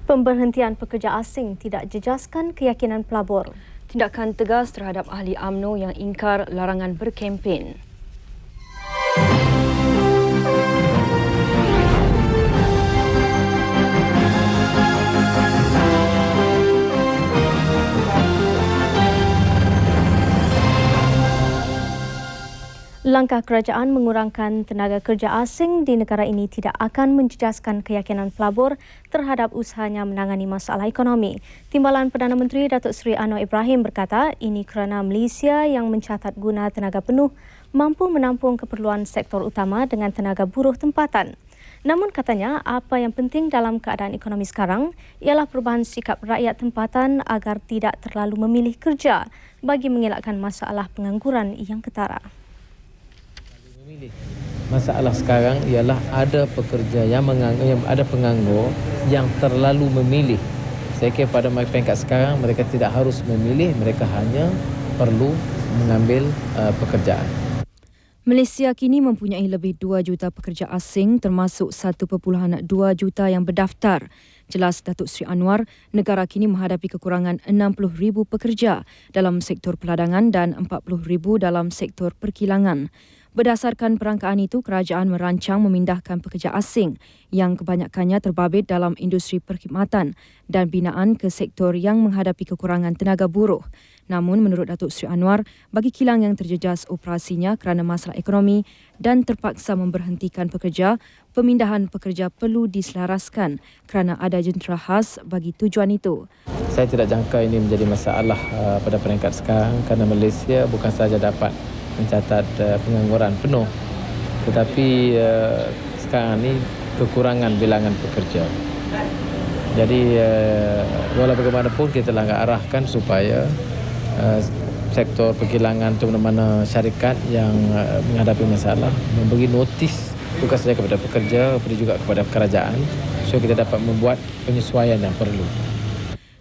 Pemberhentian pekerja asing tidak jejaskan keyakinan pelabur. Tindakan tegas terhadap ahli UMNO yang ingkar larangan berkempen. Langkah kerajaan mengurangkan tenaga kerja asing di negara ini tidak akan menjejaskan keyakinan pelabur terhadap usahanya menangani masalah ekonomi. Timbalan Perdana Menteri Datuk Seri Anwar Ibrahim berkata ini kerana Malaysia yang mencatat guna tenaga penuh mampu menampung keperluan sektor utama dengan tenaga buruh tempatan. Namun katanya apa yang penting dalam keadaan ekonomi sekarang ialah perubahan sikap rakyat tempatan agar tidak terlalu memilih kerja bagi mengelakkan masalah pengangguran yang ketara. Masalah sekarang ialah ada pekerja yang ada penganggur yang terlalu memilih. Saya kira pada peringkat sekarang mereka tidak harus memilih, mereka hanya perlu mengambil pekerjaan. Malaysia kini mempunyai lebih 2 juta pekerja asing termasuk 1.2 juta yang berdaftar. Jelas Datuk Seri Anwar, negara kini menghadapi kekurangan 60,000 pekerja dalam sektor peladangan dan 40,000 dalam sektor perkilangan. Berdasarkan perangkaan itu, kerajaan merancang memindahkan pekerja asing yang kebanyakannya terbabit dalam industri perkhidmatan dan binaan ke sektor yang menghadapi kekurangan tenaga buruh. Namun menurut Datuk Seri Anwar, bagi kilang yang terjejas operasinya kerana masalah ekonomi dan terpaksa memberhentikan pekerja, pemindahan pekerja perlu diselaraskan kerana ada jentera khas bagi tujuan itu. Saya tidak jangka ini menjadi masalah pada peringkat sekarang kerana Malaysia bukan sahaja dapat mencatat pengangguran penuh, tetapi sekarang ini kekurangan bilangan pekerja. Jadi walau bagaimanapun kita telah arahkan supaya sektor perkilangan atau mana-mana syarikat yang menghadapi masalah memberi notis bukan saja kepada pekerja, tapi juga kepada kerajaan supaya kita dapat membuat penyesuaian yang perlu.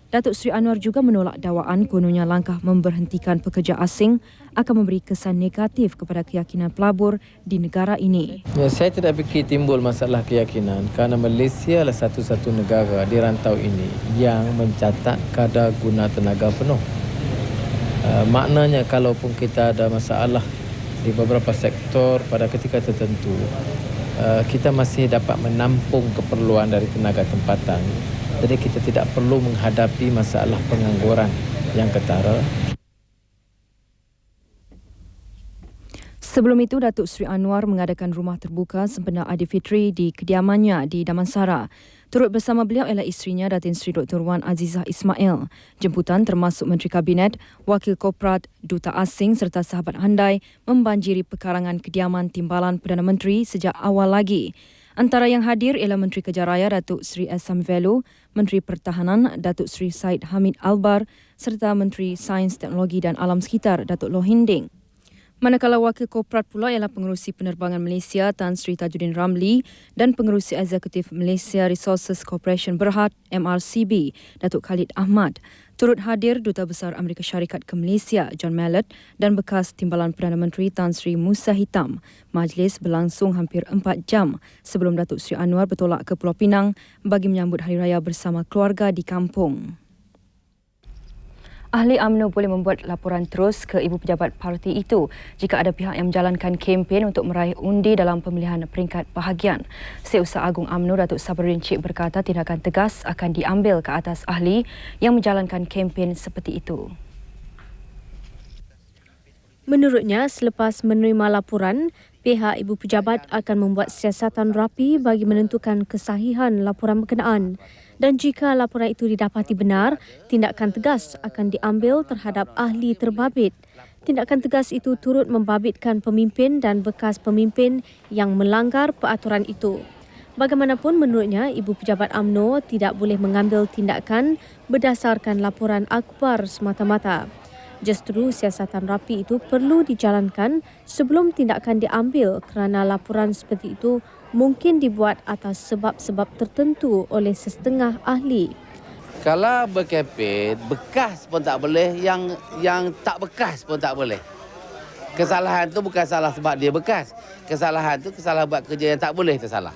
Datuk Seri Anwar juga menolak dakwaan kononnya langkah memberhentikan pekerja asing akan memberi kesan negatif kepada keyakinan pelabur di negara ini. Ya, saya tidak fikir timbul masalah keyakinan kerana Malaysia adalah satu-satu negara di rantau ini yang mencatat kadar guna tenaga penuh. Maknanya kalaupun kita ada masalah di beberapa sektor pada ketika tertentu, kita masih dapat menampung keperluan dari tenaga tempatan. Jadi kita tidak perlu menghadapi masalah pengangguran yang ketara. Sebelum itu, Datuk Seri Anwar mengadakan rumah terbuka sempena Aidilfitri di kediamannya di Damansara. Turut bersama beliau ialah isterinya Datin Seri Dr. Wan Azizah Ismail. Jemputan termasuk Menteri Kabinet, Wakil Korporat, Duta Asing serta sahabat handai membanjiri pekarangan kediaman Timbalan Perdana Menteri sejak awal lagi. Antara yang hadir ialah Menteri Kerja Raya Datuk Seri Essam Velu, Menteri Pertahanan Datuk Seri Syed Hamid Albar serta Menteri Sains, Teknologi dan Alam Sekitar Datuk Loh Hinding. Manakala Wakil Korporat pula ialah Pengerusi Penerbangan Malaysia Tan Sri Tajuddin Ramli dan Pengerusi Eksekutif Malaysia Resources Corporation Berhad MRCB Datuk Khalid Ahmad. Turut hadir Duta Besar Amerika Syarikat ke Malaysia John Mallet dan bekas Timbalan Perdana Menteri Tan Sri Musa Hitam. Majlis berlangsung hampir 4 jam sebelum Datuk Seri Anwar bertolak ke Pulau Pinang bagi menyambut Hari Raya bersama keluarga di kampung. Ahli UMNO boleh membuat laporan terus ke ibu pejabat parti itu jika ada pihak yang menjalankan kempen untuk meraih undi dalam pemilihan peringkat bahagian. Setiausaha Agung UMNO Datuk Sabruddin Cik berkata tindakan tegas akan diambil ke atas ahli yang menjalankan kempen seperti itu. Menurutnya, selepas menerima laporan, pihak ibu pejabat akan membuat siasatan rapi bagi menentukan kesahihan laporan berkenaan. Dan jika laporan itu didapati benar, tindakan tegas akan diambil terhadap ahli terbabit. Tindakan tegas itu turut membabitkan pemimpin dan bekas pemimpin yang melanggar peraturan itu. Bagaimanapun menurutnya, ibu pejabat UMNO tidak boleh mengambil tindakan berdasarkan laporan akhbar semata-mata. Justru siasatan rapi itu perlu dijalankan sebelum tindakan diambil kerana laporan seperti itu mungkin dibuat atas sebab-sebab tertentu oleh sesetengah ahli. Kalau berkempen, bekas pun tak boleh, yang tak bekas pun tak boleh. Kesalahan tu bukan salah sebab dia bekas. Kesalahan tu kesalahan buat kerja yang tak boleh tersalah.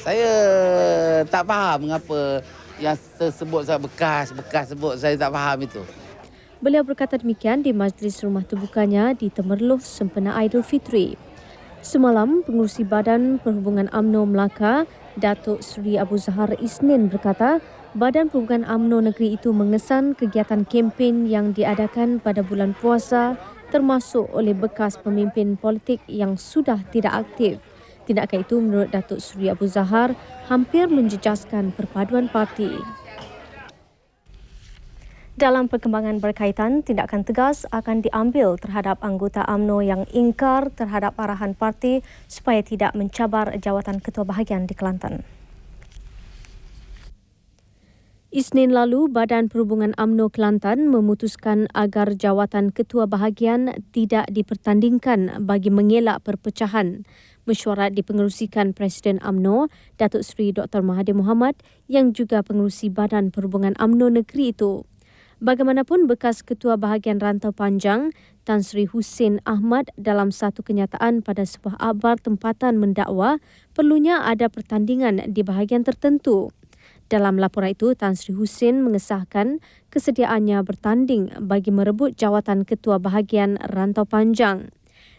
Saya tak faham mengapa yang tersebut saya bekas sebut, saya tak faham itu. Beliau berkata demikian di majlis rumah terbukanya di Temerloh sempena Aidilfitri. Semalam, pengurusi Badan Perhubungan UMNO Melaka, Datuk Seri Abu Zahar Isnin berkata, Badan Perhubungan UMNO negeri itu mengesan kegiatan kempen yang diadakan pada bulan puasa termasuk oleh bekas pemimpin politik yang sudah tidak aktif. Tindakan itu menurut Datuk Seri Abu Zahar hampir menjejaskan perpaduan parti. Dalam perkembangan berkaitan, tindakan tegas akan diambil terhadap anggota UMNO yang ingkar terhadap arahan parti supaya tidak mencabar jawatan Ketua Bahagian di Kelantan. Isnin lalu, Badan Perhubungan UMNO Kelantan memutuskan agar jawatan Ketua Bahagian tidak dipertandingkan bagi mengelak perpecahan. Mesyuarat dipengerusikan Presiden UMNO, Datuk Seri Dr. Mahathir Mohamad yang juga pengerusi Badan Perhubungan UMNO negeri itu. Bagaimanapun, bekas Ketua Bahagian Rantau Panjang, Tan Sri Husin Ahmad dalam satu kenyataan pada sebuah akhbar tempatan mendakwa perlunya ada pertandingan di bahagian tertentu. Dalam laporan itu, Tan Sri Husin mengesahkan kesediaannya bertanding bagi merebut jawatan Ketua Bahagian Rantau Panjang.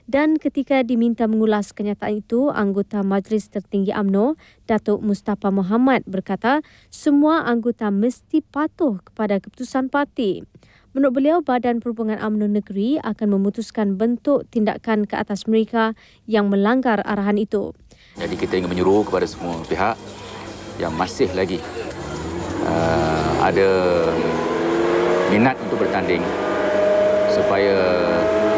Dan ketika diminta mengulas kenyataan itu, anggota Majlis Tertinggi UMNO, Datuk Mustafa Mohamad berkata, semua anggota mesti patuh kepada keputusan parti. Menurut beliau, Badan Perhubungan UMNO negeri akan memutuskan bentuk tindakan ke atas mereka yang melanggar arahan itu. Jadi kita ingin menyuruh kepada semua pihak yang masih lagi ada minat untuk bertanding supaya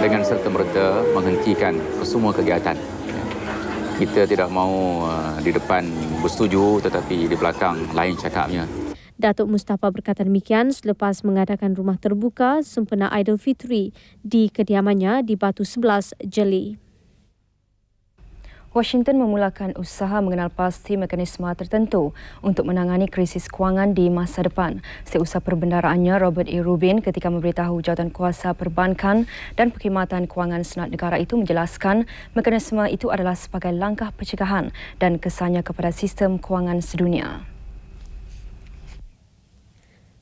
dengan serta-merta menghentikan semua kegiatan. Kita tidak mahu di depan bersetuju tetapi di belakang lain cakapnya. Datuk Mustafa berkata demikian selepas mengadakan rumah terbuka sempena Aidilfitri di kediamannya di Batu 11, Jeli. Washington memulakan usaha mengenal pasti mekanisme tertentu untuk menangani krisis kewangan di masa depan. Setiausaha perbendaraannya Robert E. Rubin ketika memberitahu Jawatankuasa Perbankan dan Perkhidmatan Kewangan Senat Negara itu menjelaskan mekanisme itu adalah sebagai langkah pencegahan dan kesannya kepada sistem kewangan sedunia.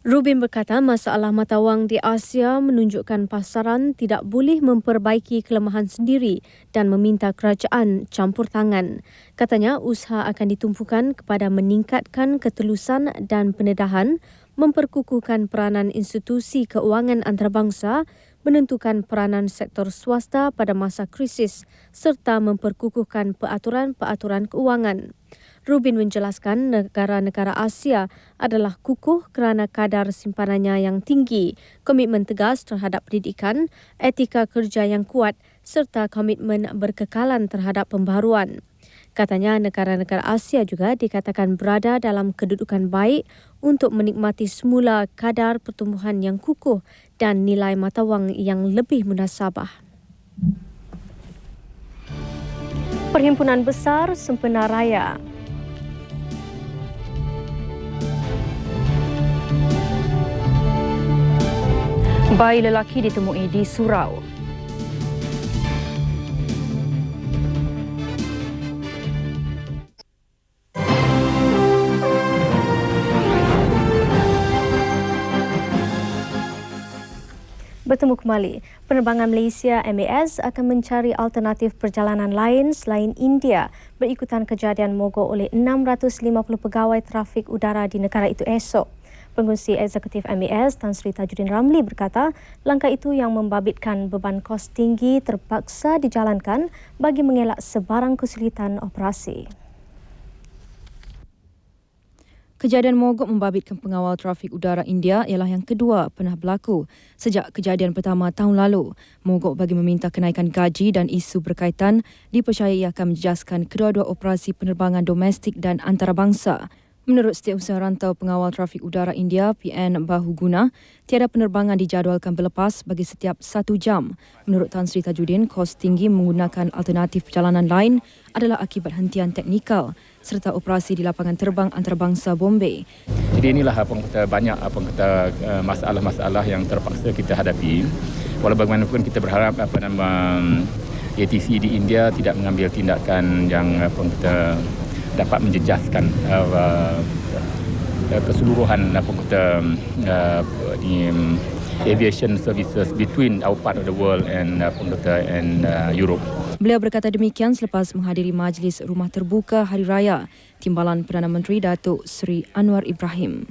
Rubin berkata masalah mata wang di Asia menunjukkan pasaran tidak boleh memperbaiki kelemahan sendiri dan meminta kerajaan campur tangan. Katanya usaha akan ditumpukan kepada meningkatkan ketelusan dan pendedahan, memperkukuhkan peranan institusi keuangan antarabangsa, menentukan peranan sektor swasta pada masa krisis serta memperkukuhkan peraturan-peraturan keuangan. Rubin menjelaskan negara-negara Asia adalah kukuh kerana kadar simpanannya yang tinggi, komitmen tegas terhadap pendidikan, etika kerja yang kuat serta komitmen berkekalan terhadap pembaharuan. Katanya negara-negara Asia juga dikatakan berada dalam kedudukan baik untuk menikmati semula kadar pertumbuhan yang kukuh dan nilai mata wang yang lebih munasabah. Perhimpunan Besar Sempena Raya. Bayi lelaki ditemui di surau. Bertemu kembali. Penerbangan Malaysia MAS akan mencari alternatif perjalanan lain selain India berikutan kejadian mogok oleh 650 pegawai trafik udara di negara itu esok. Pengerusi Eksekutif MAS Tan Sri Tajuddin Ramli berkata, langkah itu yang membabitkan beban kos tinggi terpaksa dijalankan bagi mengelak sebarang kesulitan operasi. Kejadian mogok membabitkan pengawal trafik udara India ialah yang kedua pernah berlaku sejak kejadian pertama tahun lalu. Mogok bagi meminta kenaikan gaji dan isu berkaitan dipercayai akan menjejaskan kedua-dua operasi penerbangan domestik dan antarabangsa. Menurut Setiausaha Rantau Pengawal Trafik Udara India, PN Bahuguna, tiada penerbangan dijadualkan berlepas bagi setiap 1 jam. Menurut Tan Sri Tajuddin, kos tinggi menggunakan alternatif perjalanan lain adalah akibat hentian teknikal serta operasi di lapangan terbang antarabangsa Bombay. Jadi inilah banyak masalah-masalah yang terpaksa kita hadapi. Walau bagaimanapun kita berharap ATC di India tidak mengambil tindakan yang dapat menjejaskan keseluruhan aviation services between our part of the world and Europe. Beliau berkata demikian selepas menghadiri Majlis Rumah Terbuka Hari Raya Timbalan Perdana Menteri Datuk Seri Anwar Ibrahim.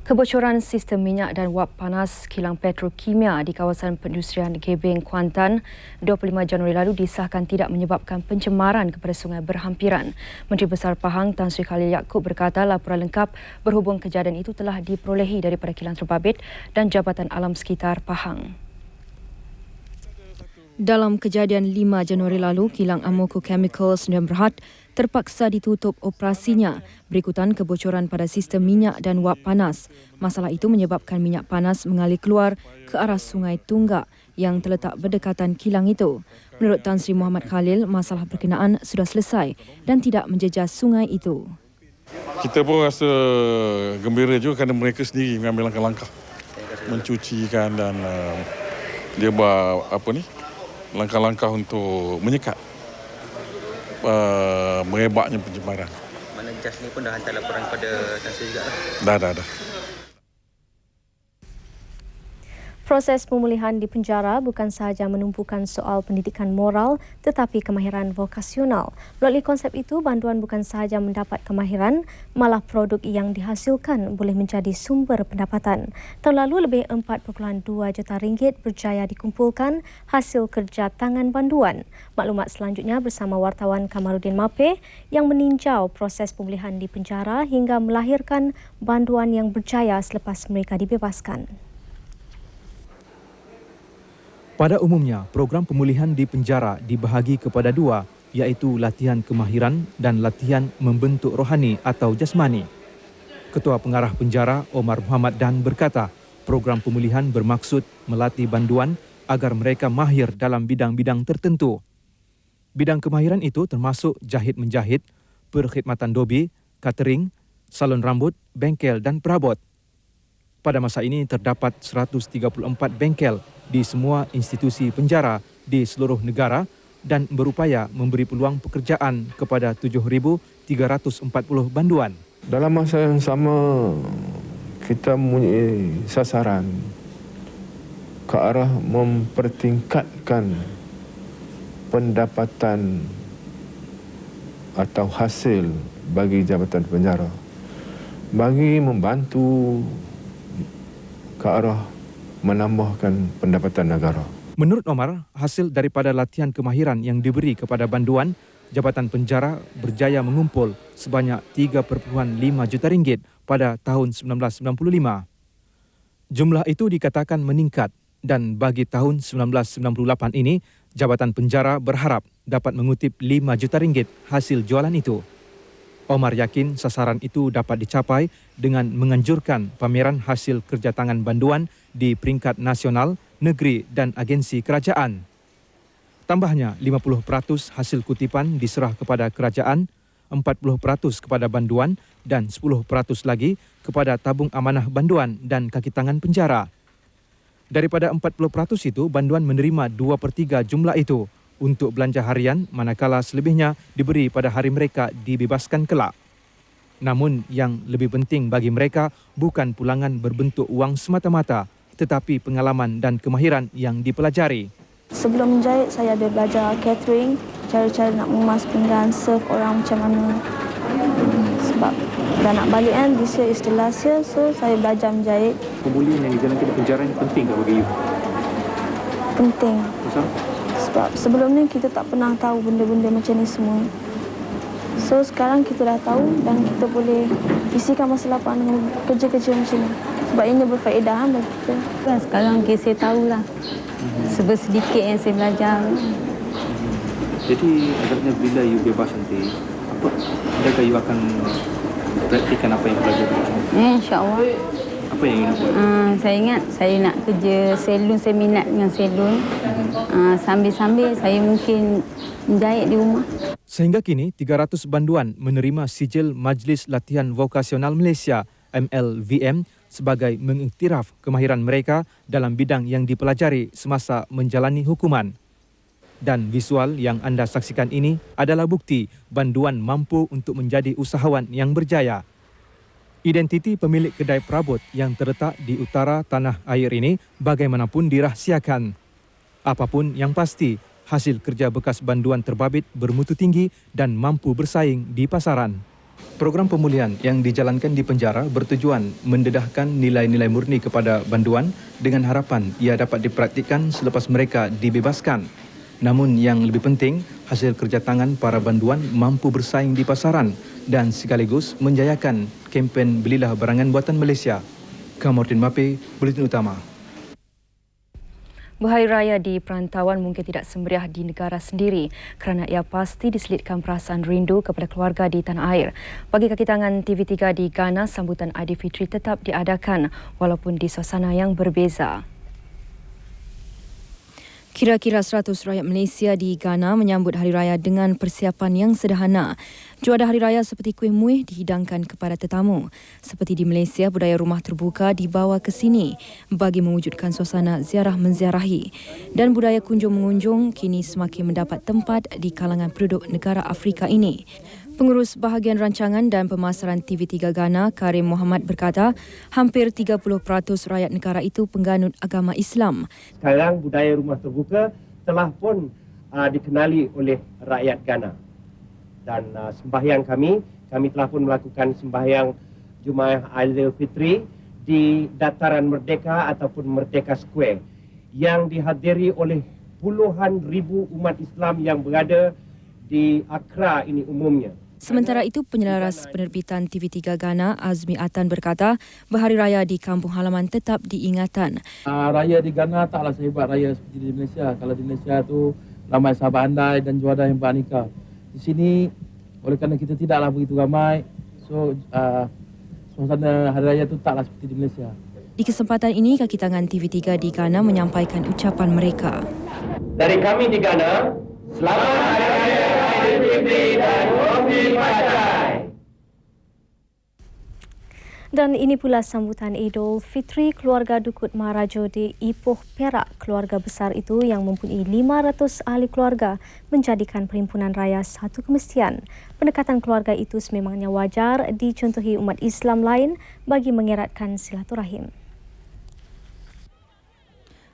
Kebocoran sistem minyak dan wap panas kilang petrokimia di kawasan perindustrian Gebeng, Kuantan 25 Januari lalu disahkan tidak menyebabkan pencemaran kepada sungai berhampiran. Menteri Besar Pahang Tan Sri Khalil Yaakob berkata laporan lengkap berhubung kejadian itu telah diperolehi daripada kilang terbabit dan Jabatan Alam Sekitar Pahang. Dalam kejadian 5 Januari lalu, kilang Amoco Chemicals Sdn Bhd terpaksa ditutup operasinya berikutan kebocoran pada sistem minyak dan wap panas. Masalah itu menyebabkan minyak panas mengalir keluar ke arah Sungai Tunggak yang terletak berdekatan kilang itu. Menurut Tan Sri Muhammad Khalil, masalah berkenaan sudah selesai dan tidak menjejas sungai itu. Kita pun rasa gembira juga kerana mereka sendiri mengambil langkah-langkah mencucikan dan dia buat langkah-langkah untuk menyekat merebaknya pencemaran. Mana JAS ni pun dah hantar laporan kepada Tan Sri juga Dah. Proses pemulihan di penjara bukan sahaja menumpukan soal pendidikan moral tetapi kemahiran vokasional. Melalui konsep itu, banduan bukan sahaja mendapat kemahiran, malah produk yang dihasilkan boleh menjadi sumber pendapatan. Tahun lalu lebih 4.2 juta ringgit berjaya dikumpulkan hasil kerja tangan banduan. Maklumat selanjutnya bersama wartawan Kamarudin Mapeh yang meninjau proses pemulihan di penjara hingga melahirkan banduan yang berjaya selepas mereka dibebaskan. Pada umumnya, program pemulihan di penjara dibahagi kepada dua, iaitu latihan kemahiran dan latihan membentuk rohani atau jasmani. Ketua Pengarah Penjara Omar Muhammad Dan berkata, program pemulihan bermaksud melatih banduan agar mereka mahir dalam bidang-bidang tertentu. Bidang kemahiran itu termasuk jahit-menjahit, perkhidmatan dobi, catering, salon rambut, bengkel dan perabot. Pada masa ini terdapat 134 bengkel di semua institusi penjara di seluruh negara dan berupaya memberi peluang pekerjaan kepada 7,340 banduan. Dalam masa yang sama, kita mempunyai sasaran ke arah mempertingkatkan pendapatan atau hasil bagi jabatan penjara bagi membantu ke arah menambahkan pendapatan negara. Menurut Omar, hasil daripada latihan kemahiran yang diberi kepada banduan, Jabatan Penjara berjaya mengumpul sebanyak 3.5 juta ringgit pada tahun 1995. Jumlah itu dikatakan meningkat dan bagi tahun 1998 ini, Jabatan Penjara berharap dapat mengutip 5 juta ringgit hasil jualan itu. Omar yakin sasaran itu dapat dicapai dengan menganjurkan pameran hasil kerja tangan banduan di peringkat nasional, negeri dan agensi kerajaan. Tambahnya, 50% hasil kutipan diserah kepada kerajaan, 40% kepada banduan dan 10% lagi kepada tabung amanah banduan dan kaki tangan penjara. Daripada 40% itu, banduan menerima 2/3 jumlah itu untuk belanja harian, manakala selebihnya diberi pada hari mereka dibebaskan kelak. Namun yang lebih penting bagi mereka bukan pulangan berbentuk wang semata-mata, tetapi pengalaman dan kemahiran yang dipelajari. Sebelum menjahit, saya ada belajar catering, cara-cara nak mengemas pinggan, serve orang macam mana. Sebab dah nak balik kan, this year is the last year, so saya belajar menjahit. Pemulihan yang dijalankan di penjara ini penting tak bagi you? Penting. Kenapa? Sebab sebelum ni kita tak pernah tahu benda-benda macam ni semua. So sekarang kita dah tahu dan kita boleh isikan masa lapang dengan kerja-kerja macam ni. Sebab ini berfaedah bagi kita. Sekarang saya tahulah. Sedikit yang saya belajar. Jadi agaknya bila you bebas nanti, adakah you akan praktikan apa yang belajar? InsyaAllah. Apa yang you nak buat? Saya ingat saya nak kerja salon, saya minat dengan salon. Sambil-sambil saya mungkin menjahit di rumah. Sehingga kini, 300 banduan menerima sijil Majlis Latihan Vokasional Malaysia MLVM sebagai mengiktiraf kemahiran mereka dalam bidang yang dipelajari semasa menjalani hukuman. dan visual yang anda saksikan ini adalah bukti banduan mampu untuk menjadi usahawan yang berjaya. Identiti pemilik kedai perabot yang terletak di utara tanah air ini bagaimanapun dirahsiakan. Apapun yang pasti, hasil kerja bekas banduan terbabit bermutu tinggi dan mampu bersaing di pasaran. Program pemulihan yang dijalankan di penjara bertujuan mendedahkan nilai-nilai murni kepada banduan dengan harapan ia dapat dipraktikkan selepas mereka dibebaskan. Namun yang lebih penting, hasil kerja tangan para banduan mampu bersaing di pasaran dan sekaligus menjayakan kempen Belilah Barangan Buatan Malaysia. Kamordin Mape, Buletin Utama. Berhari Raya di perantauan mungkin tidak semeriah di negara sendiri kerana ia pasti diselitkan perasaan rindu kepada keluarga di tanah air. Bagi kaki tangan TV3 di Ghana, sambutan Aidilfitri tetap diadakan walaupun di suasana yang berbeza. Kira-kira 100 rakyat Malaysia di Ghana menyambut Hari Raya dengan persiapan yang sederhana. Juadah Hari Raya seperti kuih muih dihidangkan kepada tetamu. Seperti di Malaysia, budaya rumah terbuka dibawa ke sini bagi mewujudkan suasana ziarah menziarahi. Dan budaya kunjung-mengunjung kini semakin mendapat tempat di kalangan penduduk negara Afrika ini. Pengurus bahagian rancangan dan pemasaran TV3 Ghana, Karim Mohamad berkata, hampir 30% rakyat negara itu pengganut agama Islam. Sekarang budaya rumah terbuka telah pun dikenali oleh rakyat Ghana. Dan sembahyang kami telah pun melakukan sembahyang Jumaat Aidilfitri di Dataran Merdeka ataupun Merdeka Square yang dihadiri oleh puluhan ribu umat Islam yang berada di Accra ini umumnya. Sementara itu, penyelaras penerbitan TV3 Ghana, Azmi Atan berkata, berhari raya di kampung halaman tetap diingatan. Raya di Ghana taklah sehebat raya seperti di Malaysia. Kalau di Malaysia tu ramai sahabat andai dan juadah yang bernikah. Di sini, oleh kerana kita tidaklah begitu ramai, so suasana hari raya tu taklah seperti di Malaysia. Di kesempatan ini, kaki tangan TV3 di Ghana menyampaikan ucapan mereka. Dari kami di Ghana, selamat Hari Raya Aidilfitri dan Kofi Pacai. Dan ini pula sambutan Idul Fitri keluarga Dukut Maharajo di Ipoh, Perak. Keluarga besar itu yang mempunyai 500 ahli keluarga menjadikan perhimpunan raya satu kemestian. Pendekatan keluarga itu sememangnya wajar dicontohi umat Islam lain bagi mengeratkan silaturahim.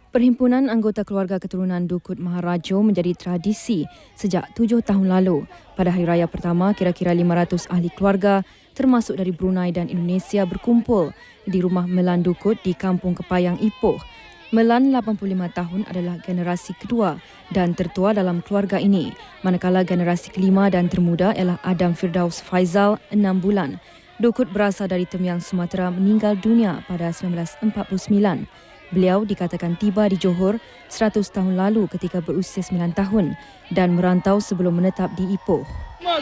Perhimpunan anggota keluarga keturunan Dukut Maharajo menjadi tradisi sejak 7 tahun lalu. Pada hari raya pertama, kira-kira 500 ahli keluarga termasuk dari Brunei dan Indonesia berkumpul di rumah Melan Dukut di Kampung Kepayang Ipoh. Melan 85 tahun adalah generasi kedua dan tertua dalam keluarga ini, manakala generasi kelima dan termuda ialah Adam Firdaus Faizal 6 bulan. Dukut berasal dari Temiang, Sumatera, meninggal dunia pada 1949. Beliau dikatakan tiba di Johor 100 tahun lalu ketika berusia 9 tahun dan merantau sebelum menetap di Ipoh.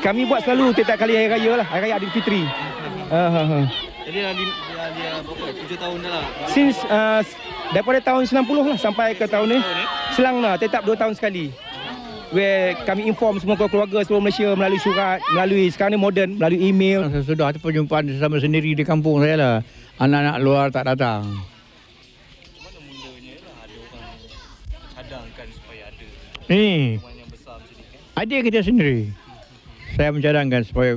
Kami buat selalu setiap kali hari raya lah, hari raya Aidilfitri. Jadi dia berapa? 7 tahun dah lah. Since daripada tahun 90 lah sampai ke tahun ni. Selang lah, tetap 2 tahun sekali. Where kami inform semua keluarga seluruh Malaysia melalui surat, melalui sekarang ni moden, melalui email. Sudah ada perjumpaan sesama sendiri di kampung saya lah. Anak-anak luar tak datang. Ni, idea kita sendiri. Saya mencadangkan supaya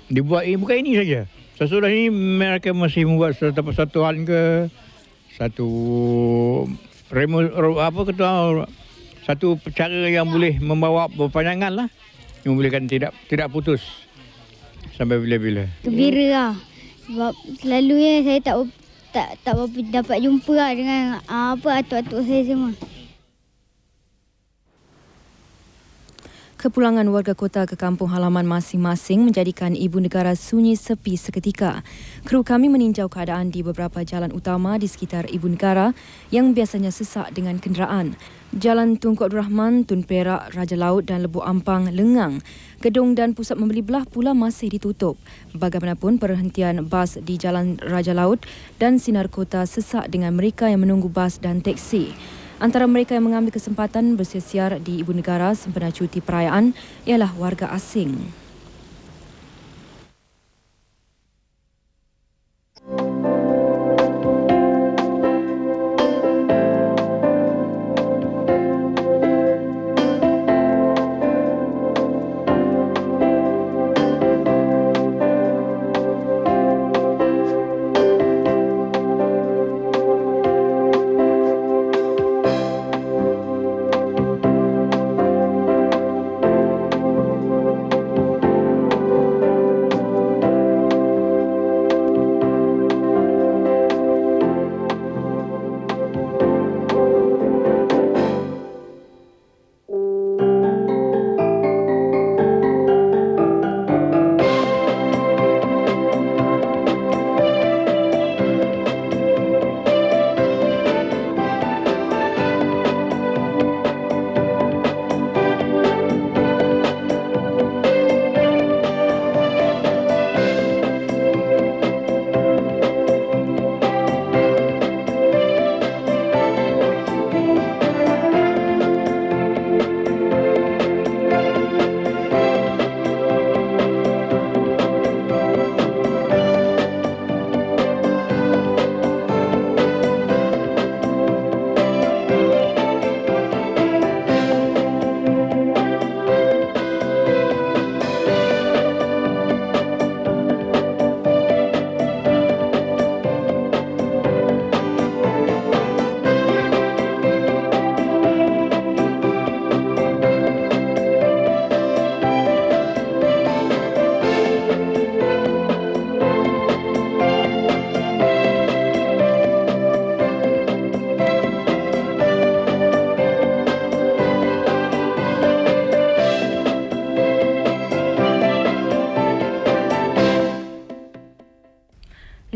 dibuat bukan ini saja. Sesudah ini mereka masih membuat satu persatuan ke satu satu cara yang boleh membawa berpanjangan lah, yang bolehkan tidak putus sampai bila-bila. Gembira lah. Sebab selalunya saya tak dapat jumpa lah dengan atuk-atuk saya semua. Kepulangan warga kota ke kampung halaman masing-masing menjadikan ibu negara sunyi sepi seketika. Kru kami meninjau keadaan di beberapa jalan utama di sekitar ibu negara yang biasanya sesak dengan kenderaan. Jalan Tunku Abdul Rahman, Tun Perak, Raja Laut dan Lebuh Ampang lengang. Gedung dan pusat membeli belah pula masih ditutup. Bagaimanapun perhentian bas di Jalan Raja Laut dan Sinar Kota sesak dengan mereka yang menunggu bas dan teksi. Antara mereka yang mengambil kesempatan bersiar-siar di ibu negara sempena cuti perayaan ialah warga asing.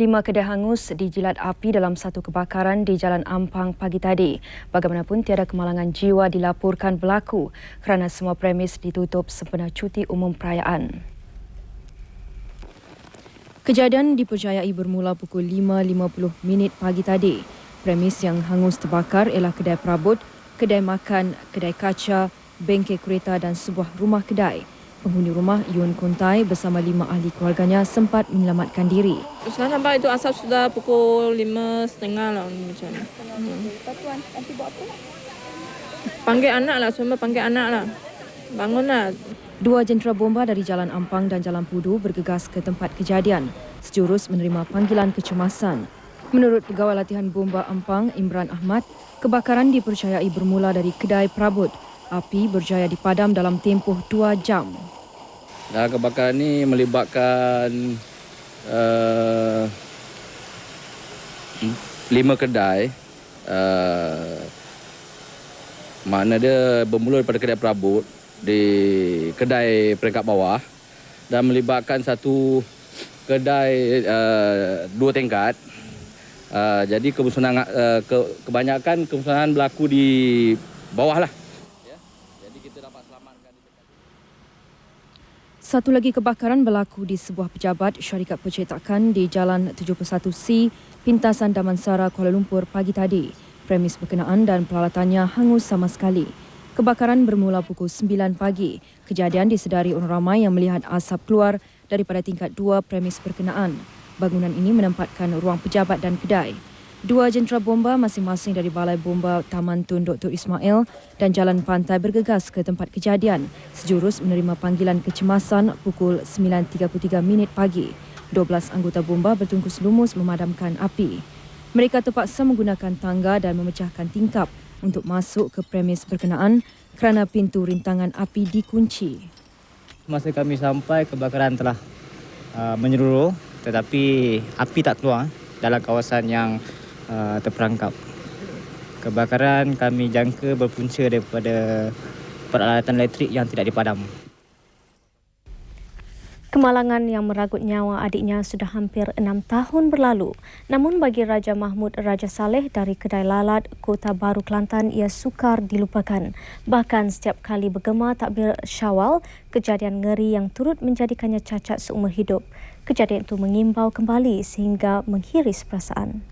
5 kedai hangus dijilat api dalam satu kebakaran di Jalan Ampang pagi tadi. Bagaimanapun tiada kemalangan jiwa dilaporkan berlaku kerana semua premis ditutup sempena cuti umum perayaan. Kejadian dipercayai bermula pukul 5.50 pagi tadi. Premis yang hangus terbakar ialah kedai perabot, kedai makan, kedai kaca, bengkel kereta dan sebuah rumah kedai. Penghuni rumah Yun Kuntai bersama 5 ahli keluarganya sempat menyelamatkan diri. Saya nampak itu asap sudah pukul 5.30 lah macam ni. Nanti buat apa? Panggil anak lah, semua panggil anak lah. Bangun lah. 2 jentera bomba dari Jalan Ampang dan Jalan Pudu bergegas ke tempat kejadian. Sejurus menerima panggilan kecemasan. Menurut Pegawai Latihan Bomba Ampang, Imran Ahmad, kebakaran dipercayai bermula dari kedai perabot. Api berjaya dipadam dalam tempoh 2 jam. Kebakaran ini melibatkan 5 kedai. Makna dia bermula daripada kedai perabot di kedai peringkat bawah dan melibatkan satu kedai 2 tingkat. Jadi kebanyakan kemusnahan berlaku di bawah lah. Satu lagi kebakaran berlaku di sebuah pejabat syarikat percetakan di Jalan 71C, Pintasan Damansara, Kuala Lumpur pagi tadi. Premis berkenaan dan peralatannya hangus sama sekali. Kebakaran bermula pukul 9 pagi. Kejadian disedari orang ramai yang melihat asap keluar daripada tingkat 2 premis berkenaan. Bangunan ini menempatkan ruang pejabat dan kedai. 2 jentera bomba masing-masing dari Balai Bomba Taman Tun Dr. Ismail dan Jalan Pantai bergegas ke tempat kejadian. Sejurus menerima panggilan kecemasan pukul 9.33 pagi. 12 anggota bomba bertungkus lumus memadamkan api. Mereka terpaksa menggunakan tangga dan memecahkan tingkap untuk masuk ke premis berkenaan kerana pintu rintangan api dikunci. Masa kami sampai, kebakaran telah menyeluruh tetapi api tak keluar dalam kawasan yang terperangkap. Kebakaran kami jangka berpunca daripada peralatan elektrik yang tidak dipadam. Kemalangan yang meragut nyawa adiknya sudah hampir 6 tahun berlalu. Namun bagi Raja Mahmud Raja Saleh dari Kedai Lalat, Kota Baru, Kelantan, ia sukar dilupakan. Bahkan setiap kali bergema takbir Syawal, kejadian ngeri yang turut menjadikannya cacat seumur hidup. Kejadian itu mengimbau kembali sehingga menghiris perasaan.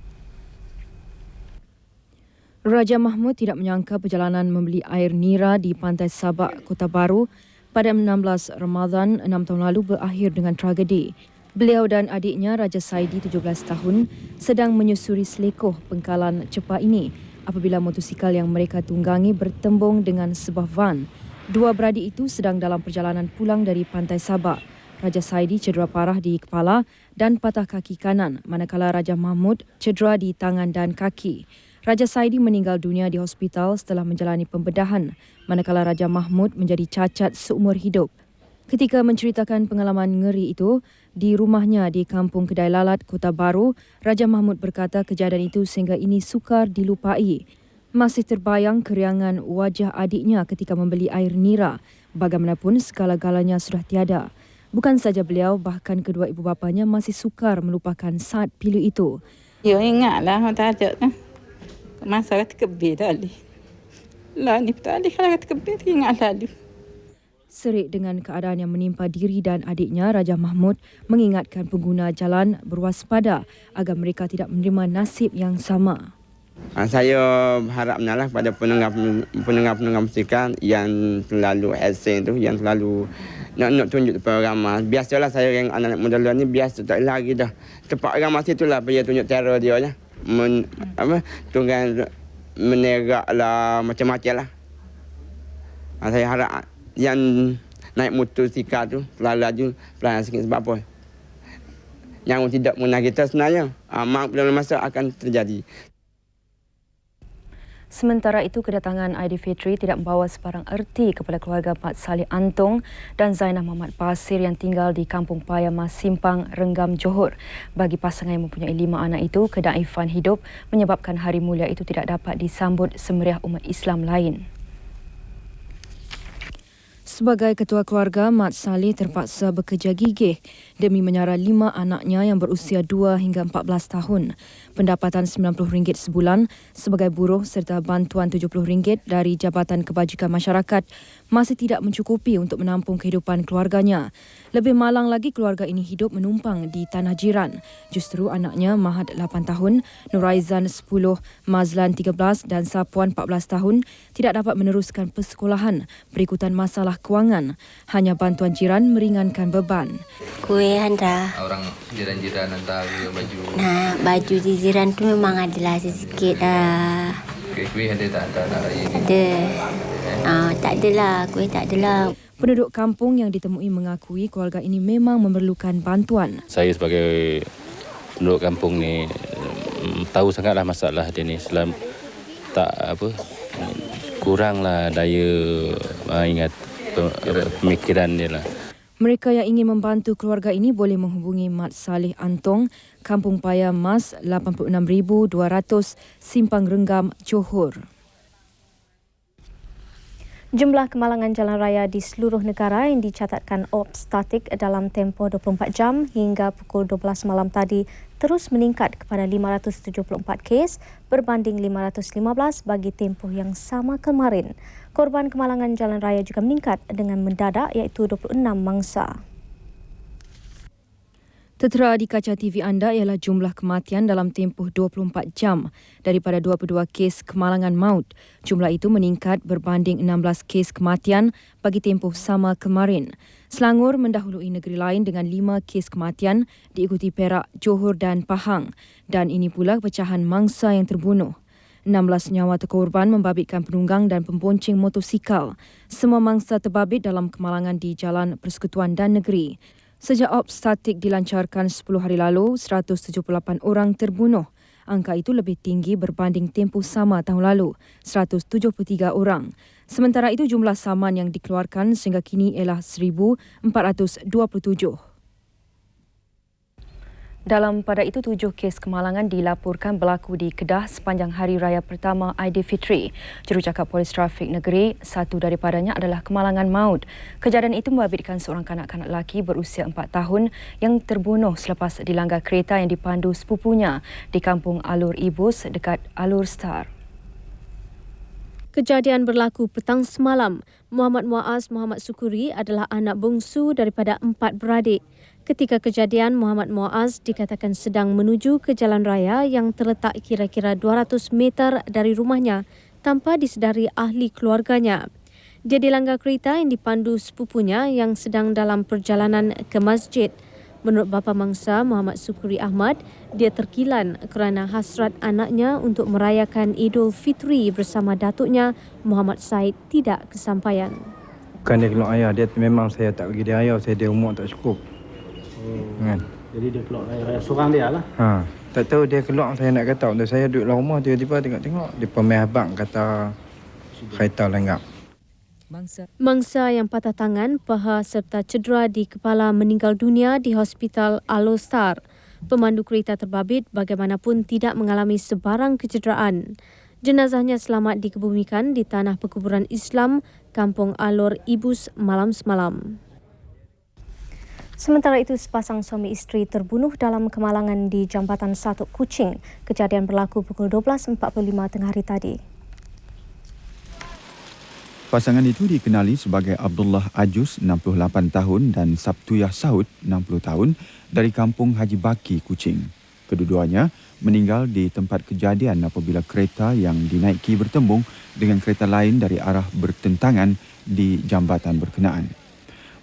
Raja Mahmud tidak menyangka perjalanan membeli air nira di Pantai Sabak, Kota Baru pada 16 Ramadan 6 tahun lalu berakhir dengan tragedi. Beliau dan adiknya Raja Saidi 17 tahun sedang menyusuri selekoh pengkalan cepat ini apabila motosikal yang mereka tunggangi bertembung dengan sebuah van. 2 beradik itu sedang dalam perjalanan pulang dari Pantai Sabak. Raja Saidi cedera parah di kepala dan patah kaki kanan, manakala Raja Mahmud cedera di tangan dan kaki. Raja Saidi meninggal dunia di hospital setelah menjalani pembedahan, manakala Raja Mahmud menjadi cacat seumur hidup. Ketika menceritakan pengalaman ngeri itu di rumahnya di Kampung Kedai Lalat, Kota Baru, Raja Mahmud berkata kejadian itu sehingga ini sukar dilupai. Masih terbayang keriangan wajah adiknya ketika membeli air nira. Bagaimanapun segala-galanya sudah tiada. Bukan saja beliau, bahkan kedua ibu bapanya masih sukar melupakan saat pilu itu. Ya ingatlah tak ada kan. Masa kata kebir tadi. Lah ni tadi kalau kata kebir ingat lalu. Serik dengan keadaan yang menimpa diri dan adiknya, Raja Mahmud mengingatkan pengguna jalan berwaspada agar mereka tidak menerima nasib yang sama. Saya berharapnya lah pada pendengar-pendengar musikal yang selalu asing tu, yang selalu nak tunjuk depan ramai. Biasalah saya yang anak-anak muda luar ni biasa tak lagi dah. Tempat ramai situ lah dia tunjuk teror dia lah. Tunggang menerak lah macam-macam lah. Saya harap yang naik motosikal tu selalu laju pelan sikit sebab apa? Yang tidak mengenal kita sebenarnya. Mak dalam masa akan terjadi. Sementara itu, kedatangan Aidilfitri tidak membawa sebarang erti kepada keluarga Mat Saleh Antong dan Zainah Muhammad Basir yang tinggal di Kampung Payama Simpang, Renggam, Johor. Bagi pasangan yang mempunyai 5 anak itu, kedaifan hidup menyebabkan hari mulia itu tidak dapat disambut semeriah umat Islam lain. Sebagai ketua keluarga, Mat Saleh terpaksa bekerja gigih demi menyara 5 anaknya yang berusia 2 hingga 14 tahun. Pendapatan RM90 sebulan sebagai buruh serta bantuan RM70 dari Jabatan Kebajikan Masyarakat masih tidak mencukupi untuk menampung kehidupan keluarganya. Lebih malang lagi, keluarga ini hidup menumpang di tanah jiran. Justru anaknya Mahad 8 tahun, Nuraizan 10, Mazlan 13 dan Sapuan 14 tahun tidak dapat meneruskan persekolahan berikutan masalah kewangan. Hanya bantuan jiran meringankan beban. Kuih hantar. Orang jiran-jiran hantar baju. Nah, baju di jiran tu memang adalah sedikit. Kuih ada tak ada raya ni? Ada. Tak adalah, kuih tak adalah. Penduduk kampung yang ditemui mengakui keluarga ini memang memerlukan bantuan. Saya sebagai penduduk kampung ni tahu sangatlah masalah dia ni. Kuranglah daya ingat pemikiran dia lah. Mereka yang ingin membantu keluarga ini boleh menghubungi Mat Saleh Antong, Kampung Paya Mas 86,200 Simpang Renggam, Johor. Jumlah kemalangan jalan raya di seluruh negara yang dicatatkan ops statik dalam tempoh 24 jam hingga pukul 12 malam tadi terus meningkat kepada 574 kes berbanding 515 bagi tempoh yang sama kemarin. Korban kemalangan jalan raya juga meningkat dengan mendadak iaitu 26 mangsa. Tertera di kaca TV anda ialah jumlah kematian dalam tempoh 24 jam. Daripada 22 kes kemalangan maut, jumlah itu meningkat berbanding 16 kes kematian bagi tempoh sama kemarin. Selangor mendahului negeri lain dengan 5 kes kematian diikuti Perak, Johor dan Pahang. Dan ini pula pecahan mangsa yang terbunuh. 16 nyawa terkorban membabitkan penunggang dan pembonceng motosikal. Semua mangsa terbabit dalam kemalangan di Jalan Persekutuan dan Negeri. Sejak ops statik dilancarkan 10 hari lalu, 178 orang terbunuh. Angka itu lebih tinggi berbanding tempoh sama tahun lalu, 173 orang. Sementara itu jumlah saman yang dikeluarkan sehingga kini ialah 1,427. Dalam pada itu, 7 kes kemalangan dilaporkan berlaku di Kedah sepanjang Hari Raya pertama Aidilfitri. Jurucakap Polis Trafik Negeri, satu daripadanya adalah kemalangan maut. Kejadian itu membabitkan seorang kanak-kanak lelaki berusia 4 tahun yang terbunuh selepas dilanggar kereta yang dipandu sepupunya di Kampung Alur Ibus dekat Alur Star. Kejadian berlaku petang semalam. Muhammad Muaz Muhammad Sukuri adalah anak bongsu daripada 4 beradik. Ketika kejadian, Muhammad Muaz dikatakan sedang menuju ke jalan raya yang terletak kira-kira 200 meter dari rumahnya tanpa disedari ahli keluarganya. Dia dilanggar kereta yang dipandu sepupunya yang sedang dalam perjalanan ke masjid. Menurut bapa mangsa Muhammad Sukuri Ahmad, dia terkilan kerana hasrat anaknya untuk merayakan Idul Fitri bersama datuknya Muhammad Said tidak kesampaian. Bukan dia keluar ayah, dia memang saya tak bagi dia ayah, saya dia umur tak cukup. Kan? Jadi dia keluar raya seorang dia lah. Tak tahu dia keluar, saya nak kata untuk saya duduk dalam rumah tiba-tiba tengok-tengok dia pemeh abang kata kereta lenggap. Mangsa yang patah tangan, paha serta cedera di kepala meninggal dunia di Hospital Alor Star. Pemandu kereta terbabit bagaimanapun tidak mengalami sebarang kecederaan. Jenazahnya selamat dikebumikan di tanah perkuburan Islam Kampung Alor Ibus malam semalam. Sementara itu, sepasang suami isteri terbunuh dalam kemalangan di Jambatan Satuk Kuching. Kejadian berlaku pukul 12.45 tengah hari tadi. Pasangan itu dikenali sebagai Abdullah Ajus, 68 tahun dan Sabtuyah Saud, 60 tahun dari Kampung Haji Baki, Kuching. Kedua-duanya meninggal di tempat kejadian apabila kereta yang dinaiki bertembung dengan kereta lain dari arah bertentangan di jambatan berkenaan.